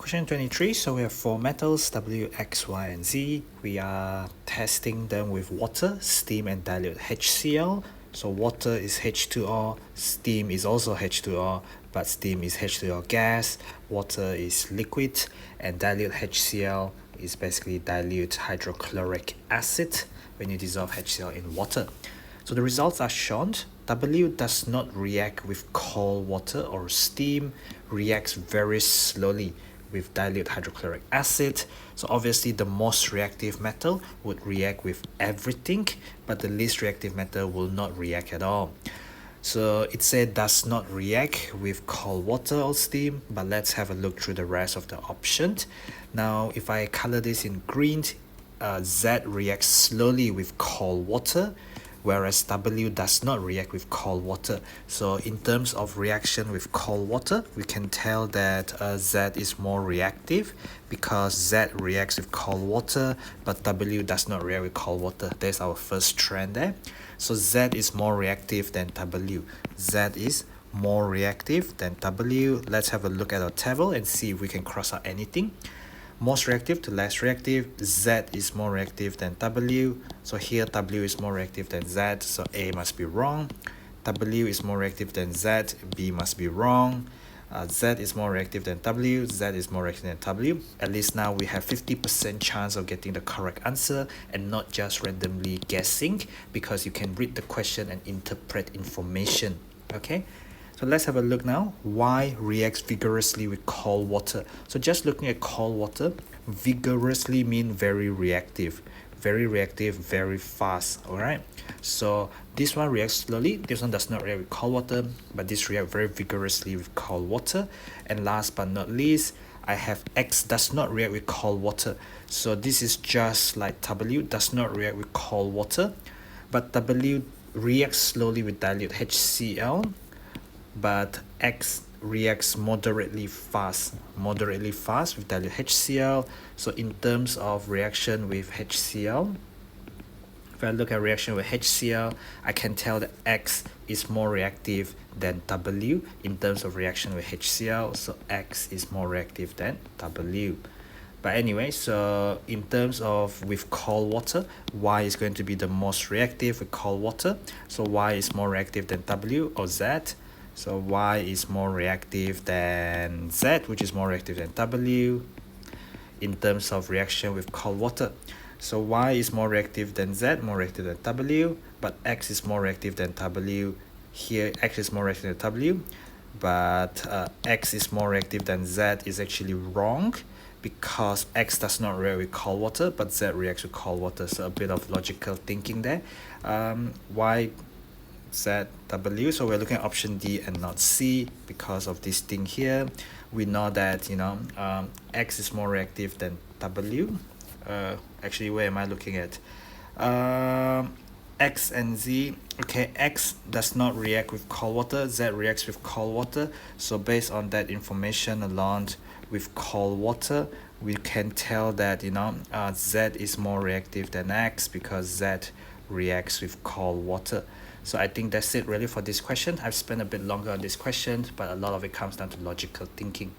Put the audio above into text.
Question 23, so we have 4 metals, W, X, Y, and Z. We are testing them with water, steam, and dilute HCl. So water is H2O, steam is also H2O, but steam is H2O gas, water is liquid, and dilute HCl is basically dilute hydrochloric acid when you dissolve HCl in water. So the results are shown. W does not react with cold water or steam, reacts very slowly with dilute hydrochloric acid. So obviously the most reactive metal would react with everything, but the least reactive metal will not react at all. So it said does not react with cold water or steam, but let's have a look through the rest of the options. Now if I color this in green, Z reacts slowly with cold water, whereas W does not react with cold water. So in terms of reaction with cold water, we can tell that Z is more reactive because Z reacts with cold water, but W does not react with cold water. There's our first trend there. So Z is more reactive than W. Z is more reactive than W. Let's have a look at our table and see if we can cross out anything. Most reactive to less reactive, Z is more reactive than W. So here W is more reactive than Z, so A must be wrong. W is more reactive than Z, B must be wrong. Z is more reactive than W, Z is more reactive than W. At least now we have 50% chance of getting the correct answer and not just randomly guessing, because you can read the question and interpret information. Okay? So let's have a look now. Y reacts vigorously with cold water. So just looking at cold water, vigorously mean very reactive, very fast. All right. So this one reacts slowly. This one does not react with cold water, but this reacts very vigorously with cold water. And last but not least, I have X does not react with cold water. So this is just like W does not react with cold water, but W reacts slowly with dilute HCl. But X reacts moderately fast with dilute HCl. So in terms of reaction with HCl, if I look at reaction with HCl, I can tell that X is more reactive than W in terms of reaction with HCl. So X is more reactive than W. But anyway, so in terms of with cold water, Y is going to be the most reactive with cold water. So Y is more reactive than W or Z. So Y is more reactive than Z, which is more reactive than W in terms of reaction with cold water. So Y is more reactive than Z, more reactive than W, but X is more reactive than W. Here X is more reactive than W, but X is more reactive than Z is actually wrong, because X does not react with cold water, but Z reacts with cold water. So a bit of logical thinking there. Y, Z, W. So we're looking at option D and not C because of this thing here. We know that X is more reactive than W. Actually, where am I looking at? X and Z. Okay, X does not react with cold water, Z reacts with cold water. So based on that information alone, with cold water, we can tell that Z is more reactive than X because Z reacts with cold water. So I think that's it really for this question. I've spent a bit longer on this question, but a lot of it comes down to logical thinking.